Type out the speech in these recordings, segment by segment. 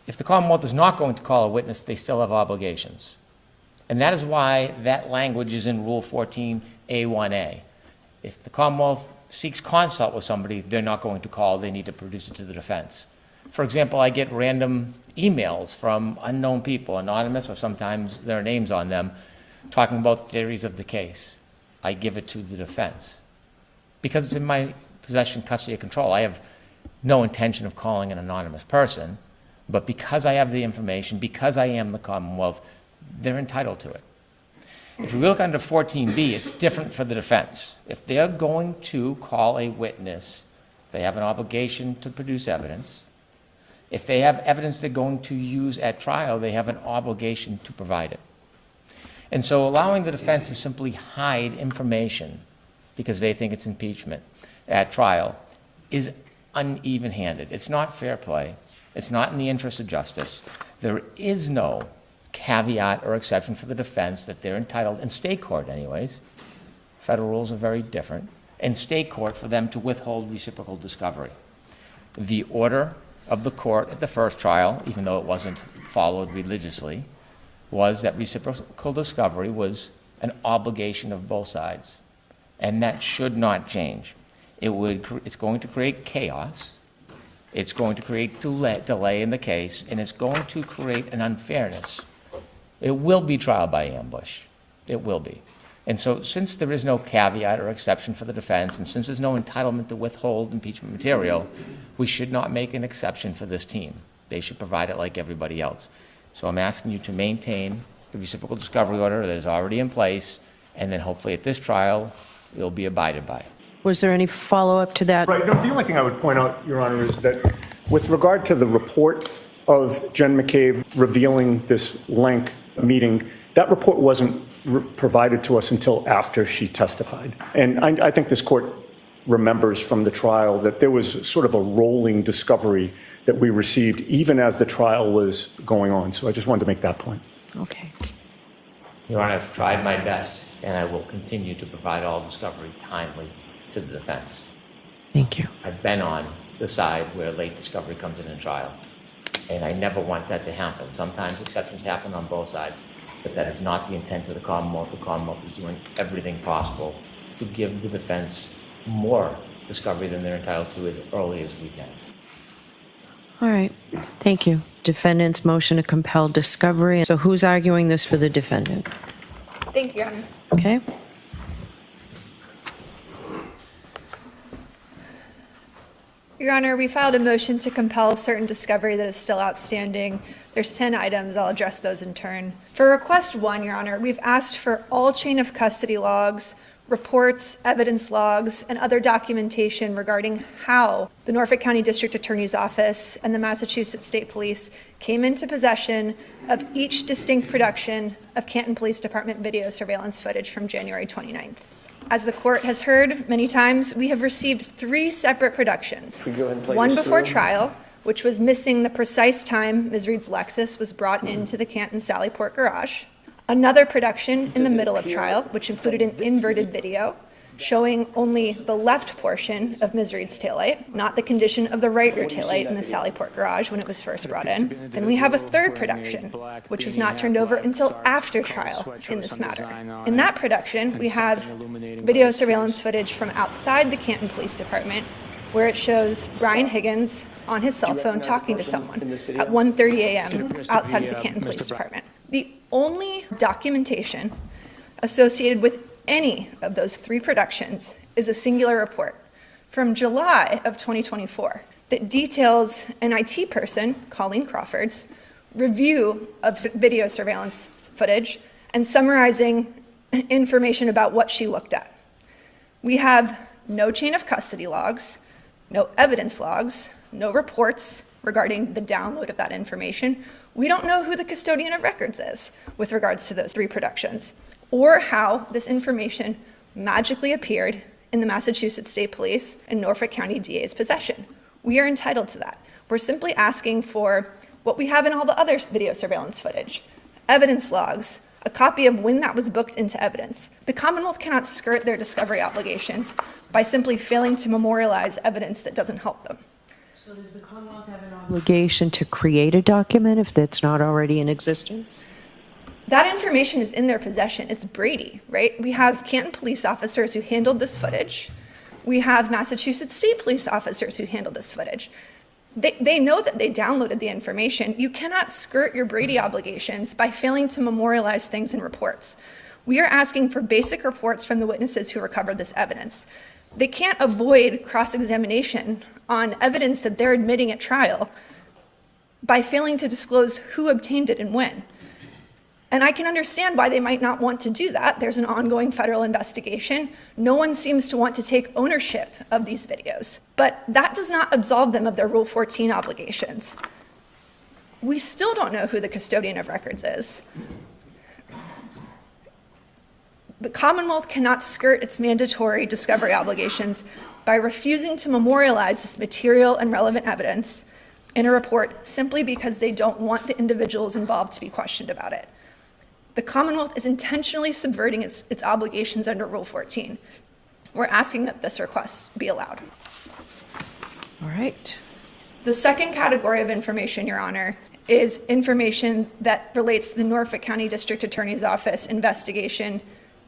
If the Commonwealth is not going to call a witness, they still have obligations. And that is why that language is in Rule 14A1A. If the Commonwealth seeks consult with somebody, they're not going to call, they need to produce it to the defense. For example, I get random emails from unknown people, anonymous, or sometimes there are names on them, talking about theories of the case. I give it to the defense. Because it's in my possession, custody, or control, I have no intention of calling an anonymous person, but because I have the information, because I am the Commonwealth, they're entitled to it. If we look under 14B, it's different for the defense. If they're going to call a witness, they have an obligation to produce evidence. If they have evidence they're going to use at trial, they have an obligation to provide it. And so allowing the defense to simply hide information because they think it's impeachment at trial is uneven-handed. It's not fair play. It's not in the interest of justice. There is no caveat or exception for the defense that they're entitled, in state court anyways, federal rules are very different, in state court for them to withhold reciprocal discovery. The order of the court at the first trial, even though it wasn't followed religiously, was that reciprocal discovery was an obligation of both sides, and that should not change. It's going to create chaos, it's going to create delay in the case, and it's going to create an unfairness. It will be trial by ambush. It will be. And so since there is no caveat or exception for the defense, and since there's no entitlement to withhold impeachment material, we should not make an exception for this team. They should provide it like everybody else. So I'm asking you to maintain the reciprocal discovery order that is already in place, and then hopefully at this trial, it'll be abided by. Was there any follow-up to that? Right. No, the only thing I would point out, Your Honor, is that with regard to the report of Jen McCabe revealing this Lenk meeting, that report wasn't provided to us until after she testified. And I think this court remembers from the trial that there was sort of a rolling discovery that we received even as the trial was going on. So I just wanted to make that point. Okay. Your Honor, I've tried my best, and I will continue to provide all discovery timely to the defense. Thank you. I've been on the side where late discovery comes in a trial, and I never want that to happen. Sometimes exceptions happen on both sides, but that is not the intent of the Commonwealth. The Commonwealth is doing everything possible to give the defense more discovery than they're entitled to as early as we can. All right. Thank you. Defendant's motion to compel discovery. So who's arguing this for the defendant? Thank you, Your Honor. Okay. Your Honor, we filed a motion to compel certain discovery that is still outstanding. There's 10 items. I'll address those in turn. For request 1, Your Honor, we've asked for all chain of custody logs, reports, evidence logs, and other documentation regarding how the Norfolk County District Attorney's Office and the Massachusetts State Police came into possession of each distinct production of Canton Police Department video surveillance footage from January 29th. As the court has heard many times, we have received 3 separate productions. One before trial, which was missing the precise time Ms. Reed's Lexus was brought into the Canton Sallyport garage. Another production in the middle of trial, which included an inverted video showing only the left portion of Ms. Reed's taillight, not the condition of the right rear taillight in the Sallyport garage when it was first brought in. Then we have a third production, which was not turned over until after trial in this matter. In that production, we have video surveillance footage from outside the Canton Police Department, where it shows Brian Higgins on his cell phone talking to someone at 1:30 a.m. outside of the Canton Police Department. The only documentation associated with any of those 3 productions is a singular report from July of 2024 that details an IT person, Colleen Crawford's, review of video surveillance footage and summarizing information about what she looked at. We have no chain of custody logs, no evidence logs, no reports regarding the download of that information. We don't know who the custodian of records is with regards to those 3 productions, or how this information magically appeared in the Massachusetts State Police and Norfolk County DA's possession. We are entitled to that. We're simply asking for what we have in all the other video surveillance footage, evidence logs, a copy of when that was booked into evidence. The Commonwealth cannot skirt their discovery obligations by simply failing to memorialize evidence that doesn't help them. So does the Commonwealth have an obligation to create a document if that's not already in existence? That information is in their possession. It's Brady, right? We have Canton police officers who handled this footage. We have Massachusetts State police officers who handled this footage. They know that they downloaded the information. You cannot skirt your Brady obligations by failing to memorialize things in reports. We are asking for basic reports from the witnesses who recovered this evidence. They can't avoid cross-examination on evidence that they're admitting at trial by failing to disclose who obtained it and when. And I can understand why they might not want to do that. There's an ongoing federal investigation. No one seems to want to take ownership of these videos. But that does not absolve them of their Rule 14 obligations. We still don't know who the custodian of records is. The Commonwealth cannot skirt its mandatory discovery obligations by refusing to memorialize this material and relevant evidence in a report simply because they don't want the individuals involved to be questioned about it. The Commonwealth is intentionally subverting its obligations under Rule 14. We're asking that this request be allowed. All right. The second category of information, Your Honor, is information that relates to the Norfolk County District Attorney's Office investigation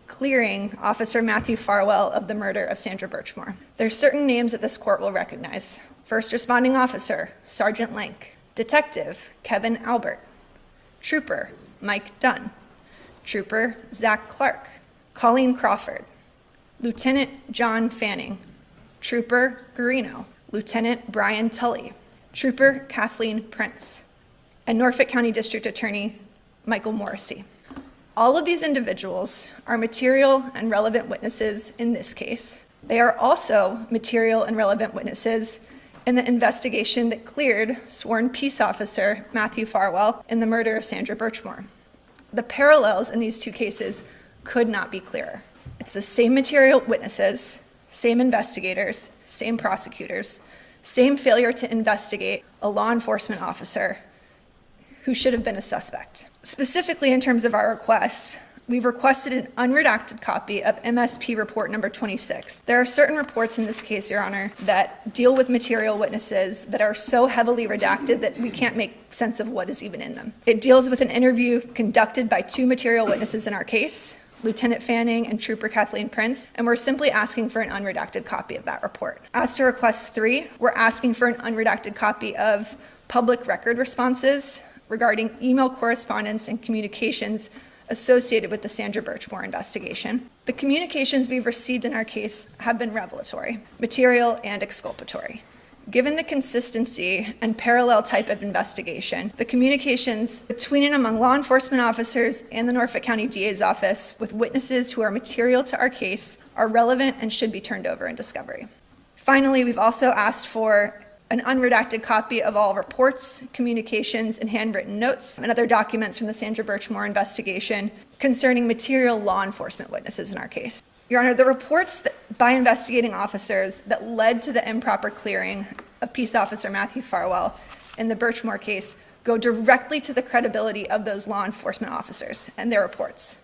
clearing Officer Matthew Farwell of the murder of Sandra Birchmore. There are certain names that this court will recognize. First responding officer, Sergeant Lank. Detective, Kevin Albert. Trooper, Mike Dunn. Trooper, Zach Clark. Colleen Crawford. Lieutenant John Fanning. Trooper Garino. Lieutenant Brian Tully. Trooper Kathleen Prince. And Norfolk County District Attorney Michael Morrissey. All of these individuals are material and relevant witnesses in this case. They are also material and relevant witnesses in the investigation that cleared sworn peace officer Matthew Farwell in the murder of Sandra Birchmore. The parallels in these two cases could not be clearer. It's the same material witnesses, same investigators, same prosecutors, same failure to investigate a law enforcement officer who should have been a suspect. Specifically, in terms of our requests, we've requested an unredacted copy of MSP report number 26. There are certain reports in this case, Your Honor, that deal with material witnesses that are so heavily redacted that we can't make sense of what is even in them. It deals with an interview conducted by two material witnesses in our case, Lieutenant Fanning and Trooper Kathleen Prince, and we're simply asking for an unredacted copy of that report. As to request 3, we're asking for an unredacted copy of public record responses regarding email correspondence and communications associated with the Sandra Birchmore investigation. The communications we've received in our case have been revelatory, material, and exculpatory. Given the consistency and parallel type of investigation, the communications between and among law enforcement officers and the Norfolk County DA's office with witnesses who are material to our case are relevant and should be turned over in discovery. Finally, we've also asked for an unredacted copy of all reports, communications, and handwritten notes and other documents from the Sandra Birchmore investigation concerning material law enforcement witnesses in our case. Your Honor, the reports by investigating officers that led to the improper clearing of Peace Officer Matthew Farwell in the Birchmore case go directly to the credibility of those law enforcement officers and their reports.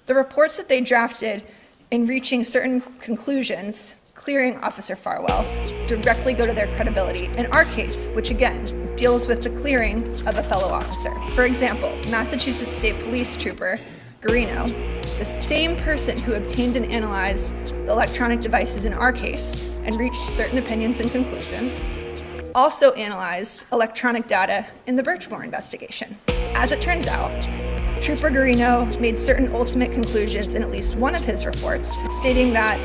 The reports that they drafted in reaching certain conclusions clearing Officer Farwell directly go to their credibility in our case, which again deals with the clearing of a fellow officer. For example, Massachusetts State Police Trooper Garino, the same person who obtained and analyzed the electronic devices in our case and reached certain opinions and conclusions, also analyzed electronic data in the Birchmore investigation. As it turns out, Trooper Garino made certain ultimate conclusions in at least one of his reports, stating that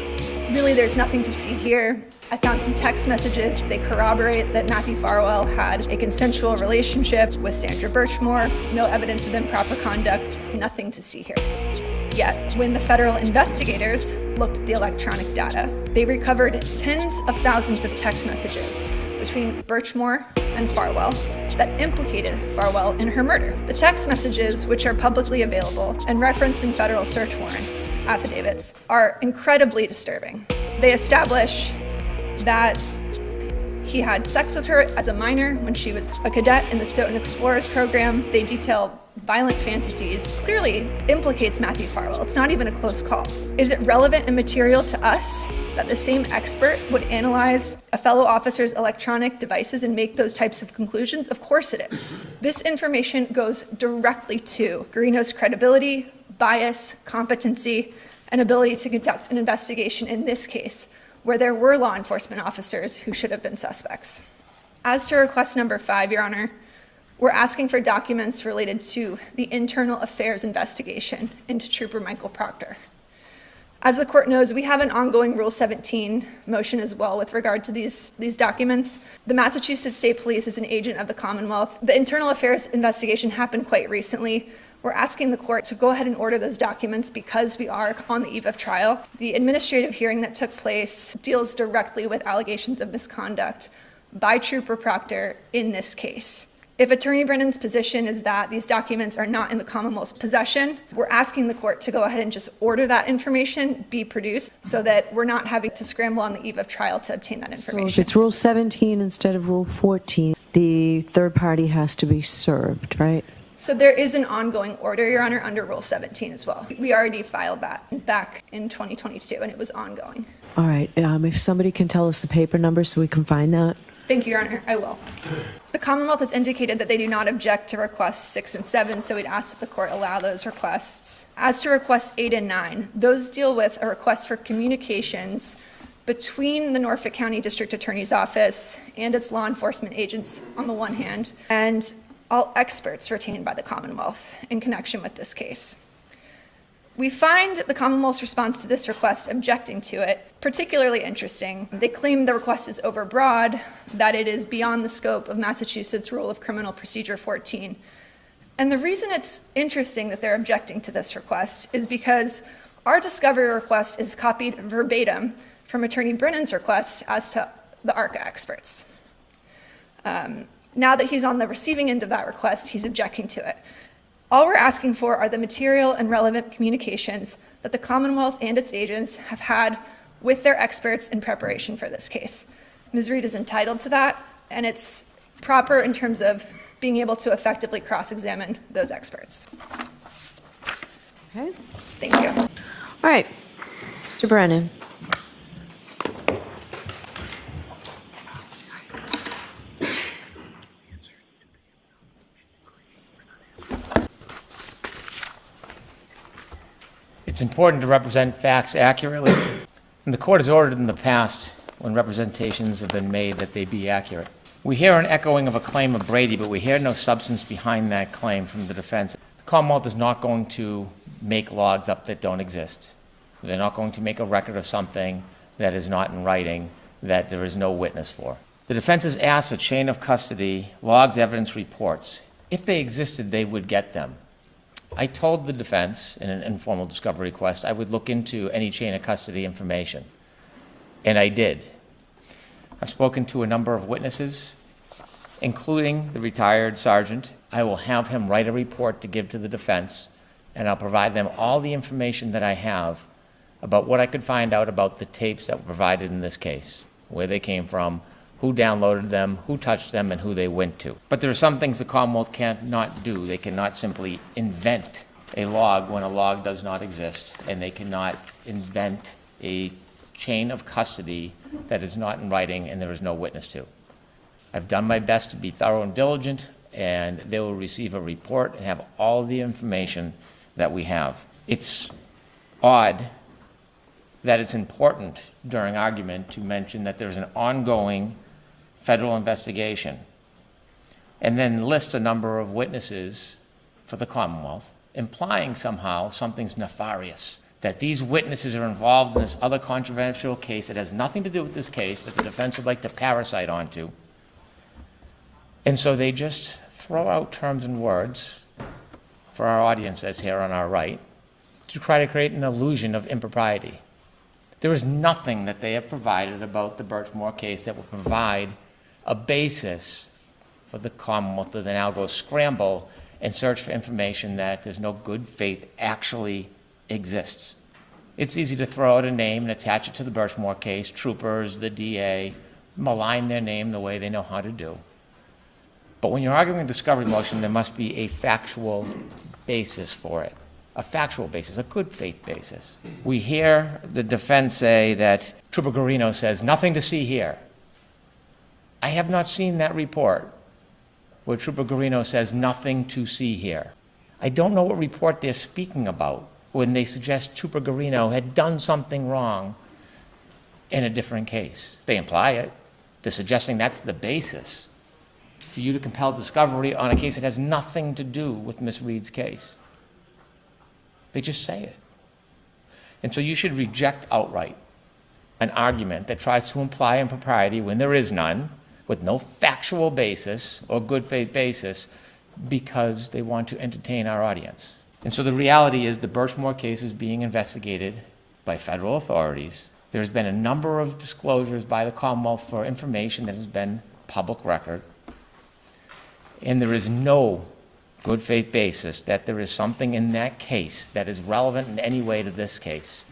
really there's nothing to see here. I found some text messages. They corroborate that Matthew Farwell had a consensual relationship with Sandra Birchmore. No evidence of improper conduct, nothing to see here. Yet, when the federal investigators looked at the electronic data, they recovered tens of thousands of text messages between Birchmore and Farwell that implicated Farwell in her murder. The text messages, which are publicly available and referenced in federal search warrants, affidavits, are incredibly disturbing. They establish that he had sex with her as a minor when she was a cadet in the Stoughton Explorers program. They detail violent fantasies, clearly implicates Matthew Farwell. It's not even a close call. Is it relevant and material to us that the same expert would analyze a fellow officer's electronic devices and make those types of conclusions? Of course it is. This information goes directly to Garino's credibility, bias, competency, and ability to conduct an investigation in this case, where there were law enforcement officers who should have been suspects. As to request number 5, Your Honor, we're asking for documents related to the internal affairs investigation into Trooper Michael Proctor. As the court knows, we have an ongoing Rule 17 motion as well with regard to these documents. The Massachusetts State Police is an agent of the Commonwealth. The internal affairs investigation happened quite recently. We're asking the court to go ahead and order those documents because we are on the eve of trial. The administrative hearing that took place deals directly with allegations of misconduct by Trooper Proctor in this case. If Attorney Brennan's position is that these documents are not in the Commonwealth's possession, we're asking the court to go ahead and just order that information be produced so that we're not having to scramble on the eve of trial to obtain that So information. if it's Rule 17 instead of Rule 14, the third party has to be served, right? So there is an ongoing order, Your Honor, under Rule 17 as well. We already filed that back in 2022, and it was ongoing. All right, if somebody can tell us the paper number so we can find that. Thank you, Your Honor. I will. The Commonwealth has indicated that they do not object to requests 6 and 7, so we'd ask that the court allow those requests. As to requests 8 and 9, those deal with a request for communications between the Norfolk County District Attorney's Office and its law enforcement agents on the one hand, and all experts retained by the Commonwealth in connection with this case. We find the Commonwealth's response to this request objecting to it particularly interesting. They claim the request is overbroad, that it is beyond the scope of Massachusetts Rule of Criminal Procedure 14. And the reason it's interesting that they're objecting to this request is because our discovery request is copied verbatim from Attorney Brennan's request as to the ARCA experts. Now that he's on the receiving end of that request, he's objecting to it. All we're asking for are the material and relevant communications that the Commonwealth and its agents have had with their experts in preparation for this case. Ms. Reed is entitled to that, and it's proper in terms of being able to effectively cross-examine those experts. Okay. Thank you. All right, Mr. Brennan. It's important to represent facts accurately, and the court has ordered in the past, when representations have been made, that they be accurate. We hear an echoing of a claim of Brady, but we hear no substance behind that claim from the defense. The Commonwealth is not going to make logs up that don't exist. They're not going to make a record of something that is not in writing, that there is no witness for. The defense has asked for chain of custody, logs, evidence, reports. If they existed, they would get them. I told the defense in an informal discovery request I would look into any chain of custody information, and I did. I've spoken to a number of witnesses, including the retired sergeant. I will have him write a report to give to the defense, and I'll provide them all the information that I have about what I could find out about the tapes that were provided in this case, where they came from, who downloaded them, who touched them, and who they went to. But there are some things the Commonwealth cannot do. They cannot simply invent a log when a log does not exist, and they cannot invent a chain of custody that is not in writing and there is no witness to. I've done my best to be thorough and diligent, and they will receive a report and have all the information that we have. It's odd that it's important during argument to mention that there's an ongoing federal investigation and then list a number of witnesses for the Commonwealth, implying somehow something's nefarious, that these witnesses are involved in this other controversial case that has nothing to do with this case that the defense would like to parasite onto. And so they just throw out terms and words for our audience that's here on our right to try to create an illusion of impropriety. There is nothing that they have provided about the Birchmore case that will provide a basis for the Commonwealth to then now go scramble and search for information that there's no good faith actually exists. It's easy to throw out a name and attach it to the Birchmore case, troopers, the DA, malign their name the way they know how to do. But when you're arguing a discovery motion, there must be a factual basis for it, a factual basis, a good faith basis. We hear the defense say that Trooper Guarino says, nothing to see here. I have not seen that report where Trooper Guarino says, nothing to see here. I don't know what report they're speaking about when they suggest Trooper Guarino had done something wrong in a different case. They imply it. They're suggesting that's the basis for you to compel discovery on a case that has nothing to do with Ms. Reed's case. They just say it. And so you should reject outright an argument that tries to imply impropriety when there is none, with no factual basis or good faith basis, because they want to entertain our audience. And so the reality is the Birchmore case is being investigated by federal authorities. There's been a number of disclosures by the Commonwealth for information that has been public record. And there is no good faith basis that there is something in that case that is relevant in any way to this case.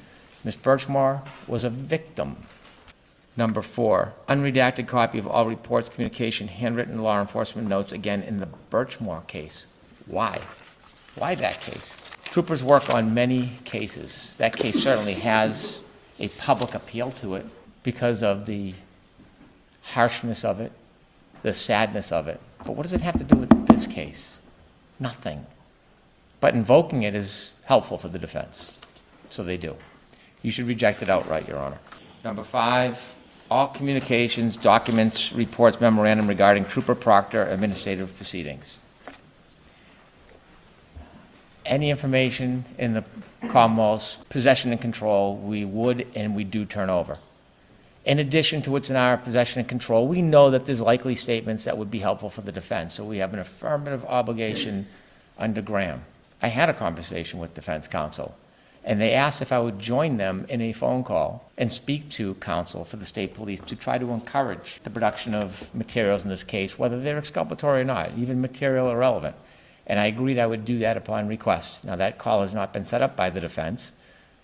Ms. Birchmore was a victim. Number 4, unredacted copy of all reports, communication, handwritten law enforcement notes, again in the Birchmore case. Why? Why that case? Troopers work on many cases. That case certainly has a public appeal to it because of the harshness of it, the sadness of it. But what does it have to do with this case? Nothing. But invoking it is helpful for the defense. So they do. You should reject it outright, Your Honor. Number 5, all communications, documents, reports, memorandum regarding Trooper Proctor administrative proceedings. Any information in the Commonwealth's possession and control, we would and we do turn over. In addition to what's in our possession and control, we know that there's likely statements that would be helpful for the defense, so we have an affirmative obligation under Graham. I had a conversation with defense counsel, and they asked if I would join them in a phone call and speak to counsel for the state police to try to encourage the production of materials in this case, whether they're exculpatory or not, even material irrelevant. And I agreed I would do that upon request. Now, that call has not been set up by the defense,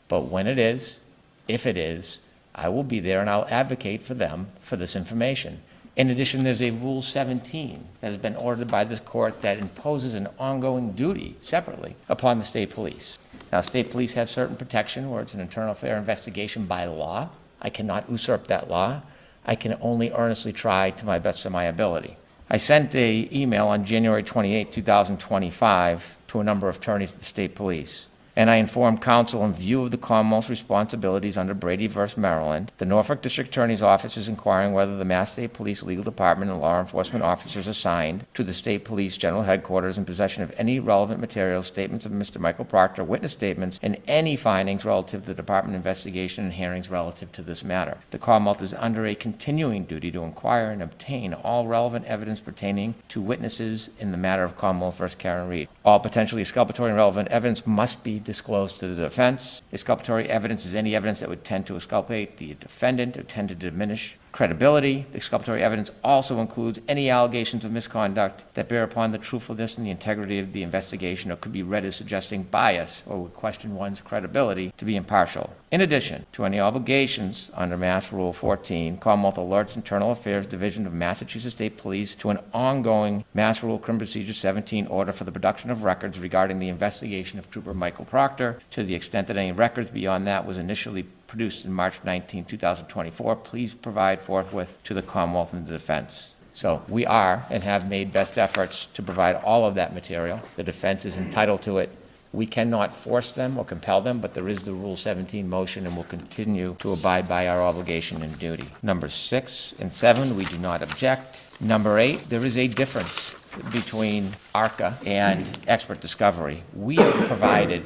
but when it is, if it is, I will be there and I'll advocate for them for this information. In addition, there's a Rule 17 that has been ordered by this court that imposes an ongoing duty separately upon the state police. Now, state police have certain protection where it's an internal affair investigation by law. I cannot usurp that law. I can only earnestly try to my best of my ability. I sent an email on January 28, 2025 to a number of attorneys at the state police. And I informed counsel in view of the Commonwealth's responsibilities under Brady v. Maryland, the Norfolk District Attorney's Office is inquiring whether the Mass State Police Legal Department and law enforcement officers assigned to the State Police General Headquarters in possession of any relevant materials, statements of Mr. Michael Proctor, witness statements, and any findings relative to the Department investigation and hearings relative to this matter. The Commonwealth is under a continuing duty to inquire and obtain all relevant evidence pertaining to witnesses in the matter of Commonwealth v. Karen Reed. All potentially exculpatory and relevant evidence must be disclosed to the defense. Exculpatory evidence is any evidence that would tend to exculpate the defendant or tend to diminish credibility. The exculpatory evidence also includes any allegations of misconduct that bear upon the truthfulness and the integrity of the investigation or could be read as suggesting bias or would question one's credibility to be impartial. In addition to any obligations under Mass Rule 14, Commonwealth alerts Internal Affairs Division of Massachusetts State Police to an ongoing Mass Rule Criminal Procedure 17 order for the production of records regarding the investigation of Trooper Michael Proctor. To the extent that any records beyond that was initially produced in March 19, 2024, please provide forthwith to the Commonwealth and the defense. So we are and have made best efforts to provide all of that material. The defense is entitled to it. We cannot force them or compel them, but there is the Rule 17 motion and we'll continue to abide by our obligation and duty. Number 6 and 7, we do not object. Number 8, there is a difference between ARCA and expert discovery. We have provided,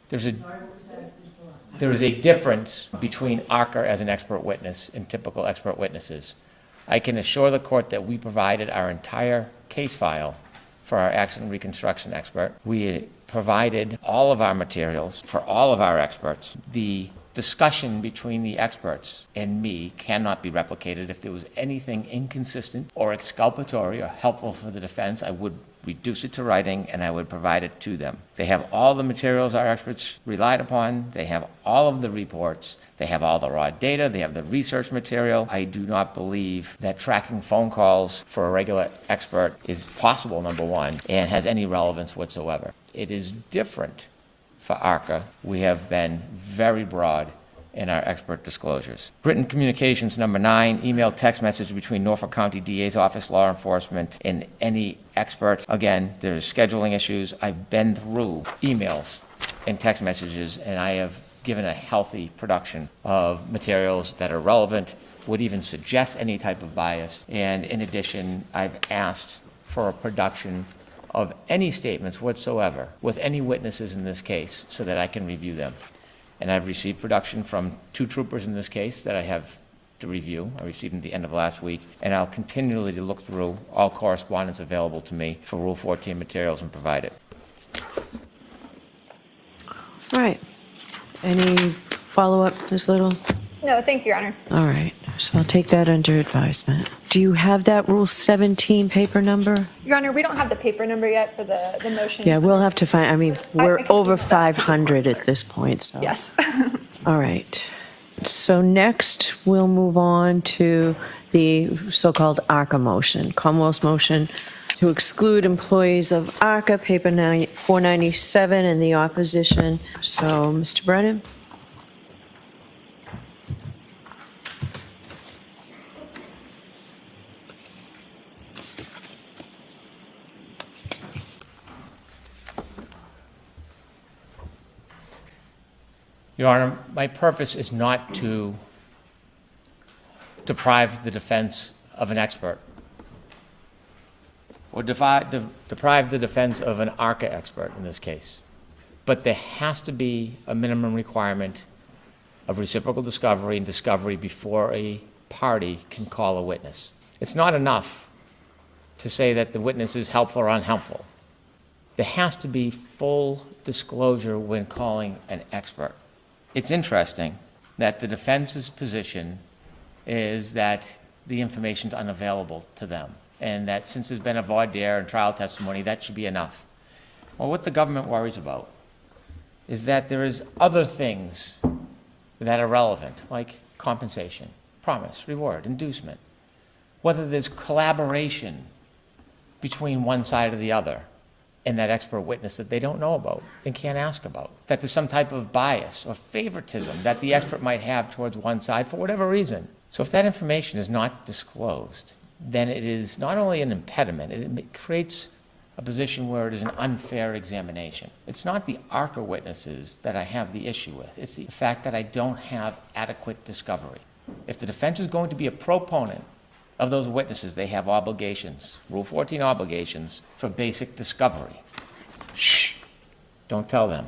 there is a difference between ARCA as an expert witness and typical expert witnesses. I can assure the court that we provided our entire case file for our accident reconstruction expert. We provided all of our materials for all of our experts. The discussion between the experts and me cannot be replicated. If there was anything inconsistent or exculpatory or helpful for the defense, I would reduce it to writing and I would provide it to them. They have all the materials our experts relied upon. They have all of the reports. They have all the raw data. They have the research material. I do not believe that tracking phone calls for a regular expert is possible, number one, and has any relevance whatsoever. It is different for ARCA, we have been very broad in our expert disclosures. Written communications, number 9, email, text message between Norfolk County DA's office, law enforcement, and any expert. Again, there's scheduling issues. I've been through emails and text messages, and I have given a healthy production of materials that are relevant, would even suggest any type of bias. And in addition, I've asked for a production of any statements whatsoever with any witnesses in this case so that I can review them. And I've received production from 2 troopers in this case that I have to review. I received them at the end of last week, and I'll continually look through all correspondence available to me for Rule 14 materials and provide it. All right. Any follow-up, Ms. Little? No, thank you, Your Honor. All right, so I'll take that under advisement. Do you have that Rule 17 paper number? Your Honor, we don't have the paper number yet for the motion. Yeah, we'll have to find, I mean, we're I can over give that to the 500 at this point, so. Yes. All right. So next, we'll move on to the so-called ARCA motion, Commonwealth's motion to exclude employees of ARCA, paper 497, and the opposition. So, Mr. Brennan? Your Honor, my purpose is not to deprive the defense of an expert or deprive the defense of an ARCA expert in this case. But there has to be a minimum requirement of reciprocal discovery and discovery before a party can call a witness. It's not enough to say that the witness is helpful or unhelpful. There has to be full disclosure when calling an expert. It's interesting that the defense's position is that the information's unavailable to them, and that since there's been a voir dire and trial testimony, that should be enough. Well, what the government worries about is that there is other things that are relevant, like compensation, promise, reward, inducement, whether there's collaboration between one side or the other and that expert witness that they don't know about and can't ask about, that there's some type of bias or favoritism that the expert might have towards one side for whatever reason. So if that information is not disclosed, then it is not only an impediment, it creates a position where it is an unfair examination. It's not the ARCA witnesses that I have the issue with. It's the fact that I don't have adequate discovery. If the defense is going to be a proponent of those witnesses, they have obligations, Rule 14 obligations, for basic discovery. Shh, don't tell them.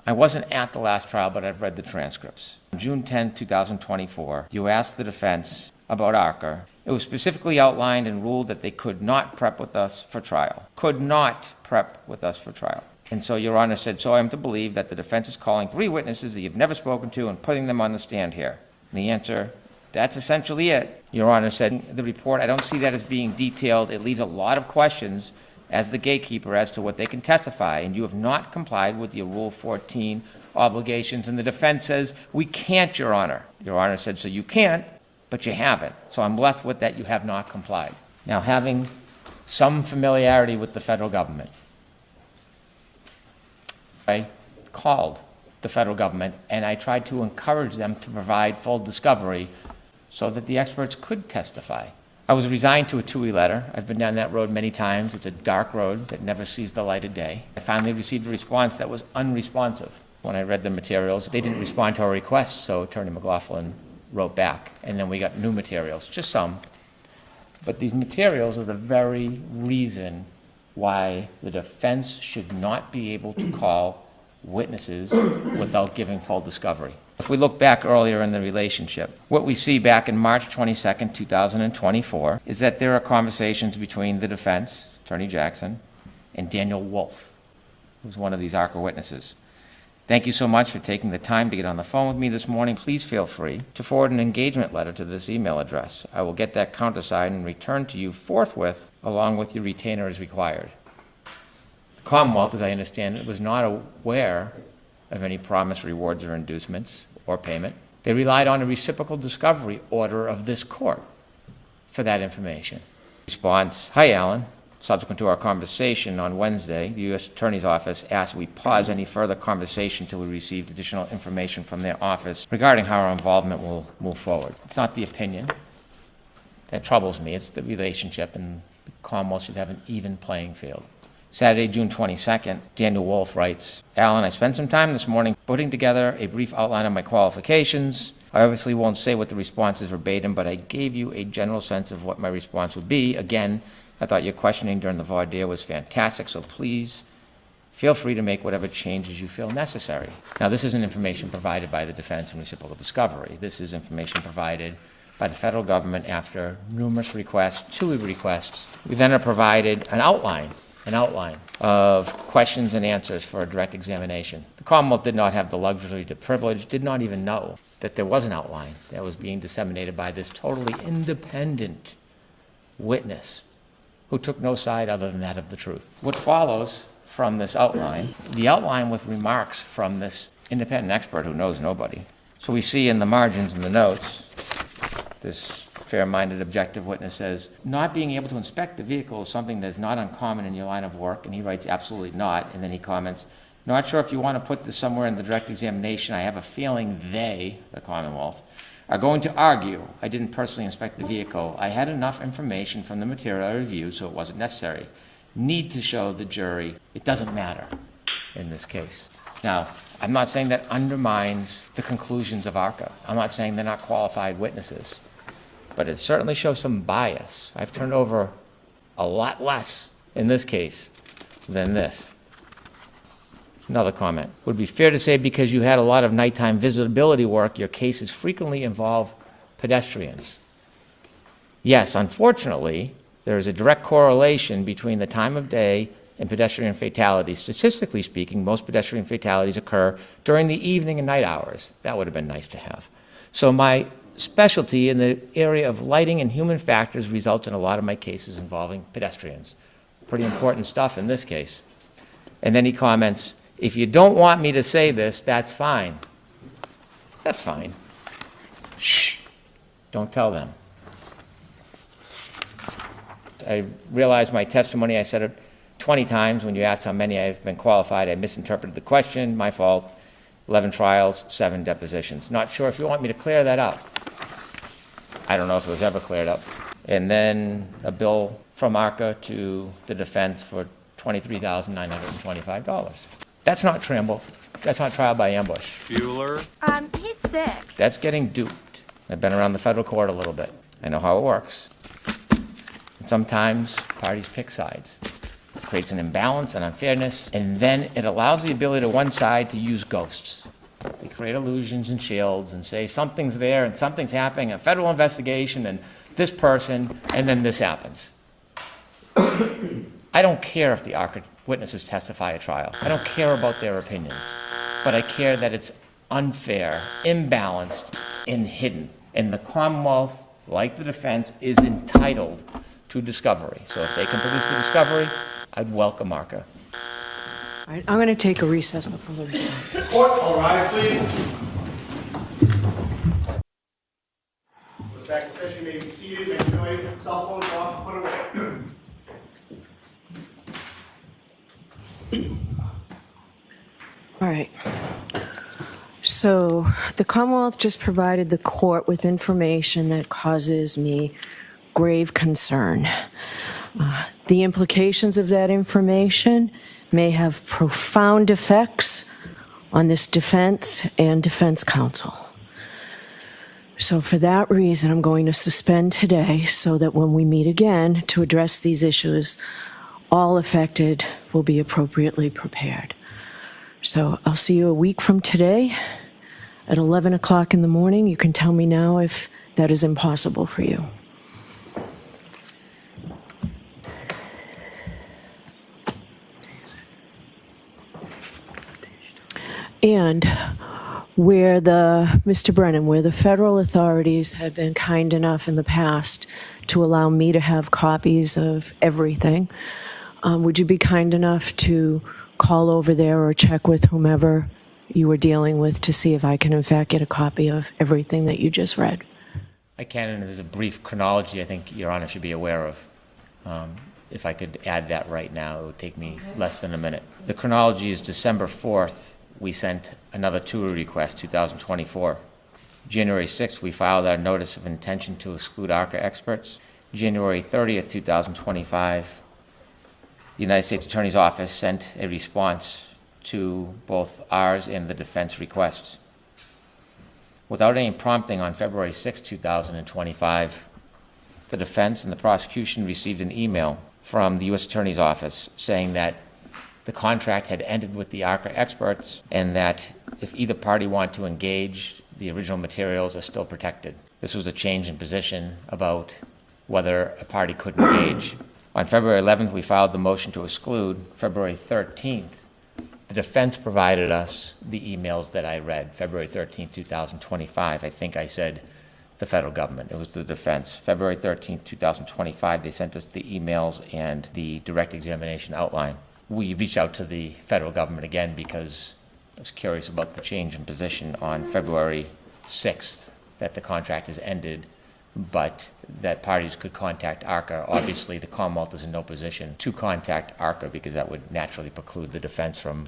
I wasn't at the last trial, but I've read the transcripts. On June 10, 2024, you asked the defense about ARCA. It was specifically outlined and ruled that they could not prep with us for trial. Could not prep with us for trial. And so Your Honor said, so I am to believe that the defense is calling 3 witnesses that you've never spoken to and putting them on the stand here. And the answer, that's essentially it. Your Honor said, the report, I don't see that as being detailed. It leaves a lot of questions as the gatekeeper as to what they can testify, and you have not complied with your Rule 14 obligations. And the defense says, we can't, Your Honor. Your Honor said, so you can't, but you haven't. So I'm left with that you have not complied. Now, having some familiarity with the federal government, I called the federal government and I tried to encourage them to provide full discovery so that the experts could testify. I was resigned to a TUI letter. I've been down that road many times. It's a dark road that never sees the light of day. I finally received a response that was unresponsive. When I read the materials, they didn't respond to our request, so Attorney McLaughlin wrote back, and then we got new materials, just some. But these materials are the very reason why the defense should not be able to call witnesses without giving full discovery. If we look back earlier in the relationship, what we see back in March 22nd, 2024, is that there are conversations between the defense, Attorney Jackson, and Daniel Wolf, who's one of these ARCA witnesses. Thank you so much for taking the time to get on the phone with me this morning. Please feel free to forward an engagement letter to this email address. I will get that countersigned and returned to you forthwith, along with your retainer as required. The Commonwealth, as I understand it, was not aware of any promised rewards or inducements or payment. They relied on a reciprocal discovery order of this court for that information. Response, hi, Alan. subsequent to our conversation on Wednesday, the U.S. Attorney's Office asked we pause any further conversation until we received additional information from their office regarding how our involvement will move forward. It's not the opinion that troubles me, it's the relationship, and the Commonwealth should have an even playing field. Saturday, June 22nd, Daniel Wolf writes, Alan, I spent some time this morning putting together a brief outline of my qualifications. I obviously won't say what the response is verbatim, but I gave you a general sense of what my response would be. Again, I thought your questioning during the voir dire was fantastic, so please feel free to make whatever changes you feel necessary. Now, this isn't information provided by the defense in reciprocal discovery. This is information provided by the federal government after numerous requests, 2 requests. We then are provided an outline of questions and answers for a direct examination. The Commonwealth did not have the luxury, the privilege, did not even know that there was an outline that was being disseminated by this totally independent witness who took no side other than that of the truth. What follows from this outline, the outline with remarks from this independent expert who knows nobody. So we see in the margins in the notes, this fair-minded, objective witness says, not being able to inspect the vehicle is something that is not uncommon in your line of work, and he writes, absolutely not, and then he comments, not sure if you want to put this somewhere in the direct examination. I have a feeling they, the Commonwealth, are going to argue I didn't personally inspect the vehicle. I had enough information from the material I reviewed, so it wasn't necessary. Need to show the jury it doesn't matter in this case. Now, I'm not saying that undermines the conclusions of ARCA. I'm not saying they're not qualified witnesses. But it certainly shows some bias. I've turned over a lot less in this case than this. Another comment. Would it be fair to say because you had a lot of nighttime visibility work, your cases frequently involve pedestrians? Yes, unfortunately, there is a direct correlation between the time of day and pedestrian fatalities. Statistically speaking, most pedestrian fatalities occur during the evening and night hours. That would have been nice to have. So my specialty in the area of lighting and human factors results in a lot of my cases involving pedestrians. Pretty important stuff in this case. And then he comments, if you don't want me to say this, that's fine. That's fine. Shh. Don't tell them. I realize my testimony, I said it 20 times when you asked how many I've been qualified. I misinterpreted the question, my fault. 11 trials, 7 depositions. Not sure if you want me to clear that up. I don't know if it was ever cleared up. And then a bill from ARCA to the defense for $23,925. That's not Trimble. That's not trial by ambush. Bueller. He's sick. That's getting duped. I've been around the federal court a little bit. I know how it works. And sometimes parties pick sides. It creates an imbalance and unfairness, and then it allows the ability to one side to use ghosts. They create illusions and shields and say something's there and something's happening, a federal investigation and this person, and then this happens. I don't care if the ARCA witnesses testify at trial. I don't care about their opinions. But I care that it's unfair, imbalanced, and hidden. And the Commonwealth, like the defense, is entitled to discovery. So if they can produce the discovery, I'd welcome ARCA. All right, I'm going to take a recess before the response. Court, all rise, please. Back to session, you may be seated, make sure your cell phones are off and put away. All right. So the Commonwealth just provided the court with information that causes me grave concern. The implications of that information may have profound effects on this defense and defense counsel. So for that reason, I'm going to suspend today so that when we meet again to address these issues, all affected will be appropriately prepared. So I'll see you a week from today at 11 o'clock in the morning. You can tell me now if that is impossible for you. And where Mr. Brennan, where the federal authorities have been kind enough in the past to allow me to have copies of everything, would you be kind enough to call over there or check with whomever you were dealing with to see if I can in fact get a copy of everything that you just read? I can, and there's a brief chronology I think Your Honor should be aware of. If I could add that right now, it would take me less than a minute. The chronology is December 4th, we sent another tour request, 2024. January 6th, we filed our notice of intention to exclude ARCA experts. January 30th, 2025, the United States Attorney's Office sent a response to both ours and the defense requests. Without any prompting, on February 6, 2025, the defense and the prosecution received an email from the U.S. Attorney's Office saying that the contract had ended with the ARCA experts and that if either party wanted to engage, the original materials are still protected. This was a change in position about whether a party could engage. On February 11th, we filed the motion to exclude. February 13th, the defense provided us the emails that I read. February 13th, 2025, I think I said the federal government. It was the defense. February 13th, 2025, they sent us the emails and the direct examination outline. We reached out to the federal government again because I was curious about the change in position on February 6th, that the contract has ended, but that parties could contact ARCA. Obviously, the Commonwealth is in no position to contact ARCA because that would naturally preclude the defense from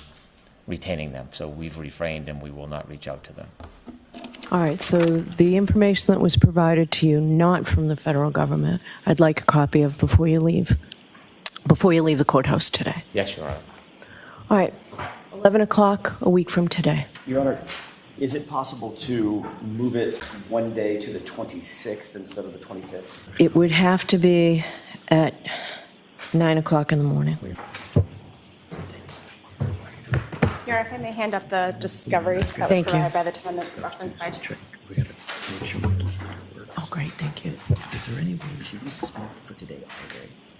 retaining them. So we've refrained and we will not reach out to them. All right, so the information that was provided to you, not from the federal government, I'd like a copy of before you leave the courthouse today. Yes, Your Honor. All right, 11 o'clock, a week from today. Your Honor, is it possible to move it one day to the 26th instead of the 25th? It would have to be at 9 o'clock in the morning. Your Honor, if I may hand up the discovery that was Thank you. provided by the defendant referenced by. We gotta make sure we keep our word. Oh, great, thank you. Is there any way we should be suspended for today?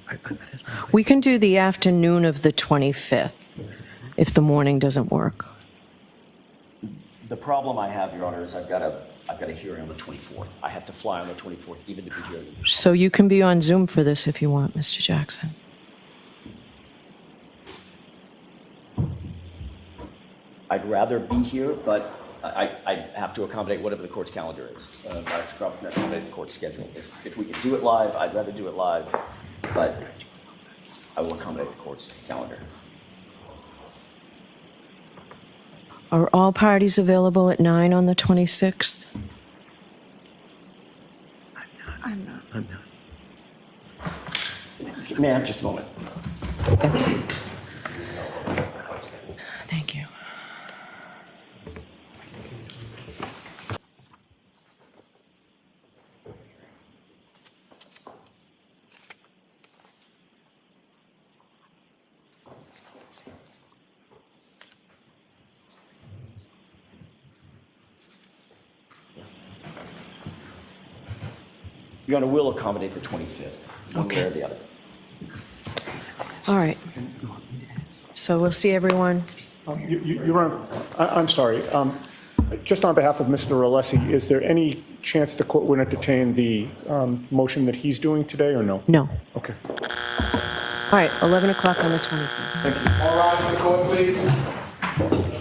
That's my We can do the afternoon of the 25th, if the morning doesn't work. The problem I have, Your Honor, is I've got a hearing on the 24th. I have to fly on the 24th even to be here. So you can be on Zoom for this if you want, Mr. Jackson. I'd rather be here, but I have to accommodate whatever the court's calendar is. I have to accommodate the court's schedule. If we can do it live, I'd rather do it live, but I will accommodate the court's calendar. Are all parties available at 9 on the 26th? I'm not. I'm not. Ma'am, just a moment. Yes. Thank you. Your Honor, we'll accommodate the 25th, one way or the other. All right. So we'll see everyone. Your Honor, I'm sorry. Just on behalf of Mr. Alessi, is there any chance the court would entertain the motion that he's doing today, or no? No. Okay. All right, 11 o'clock on the 25th. All rise to the court, please.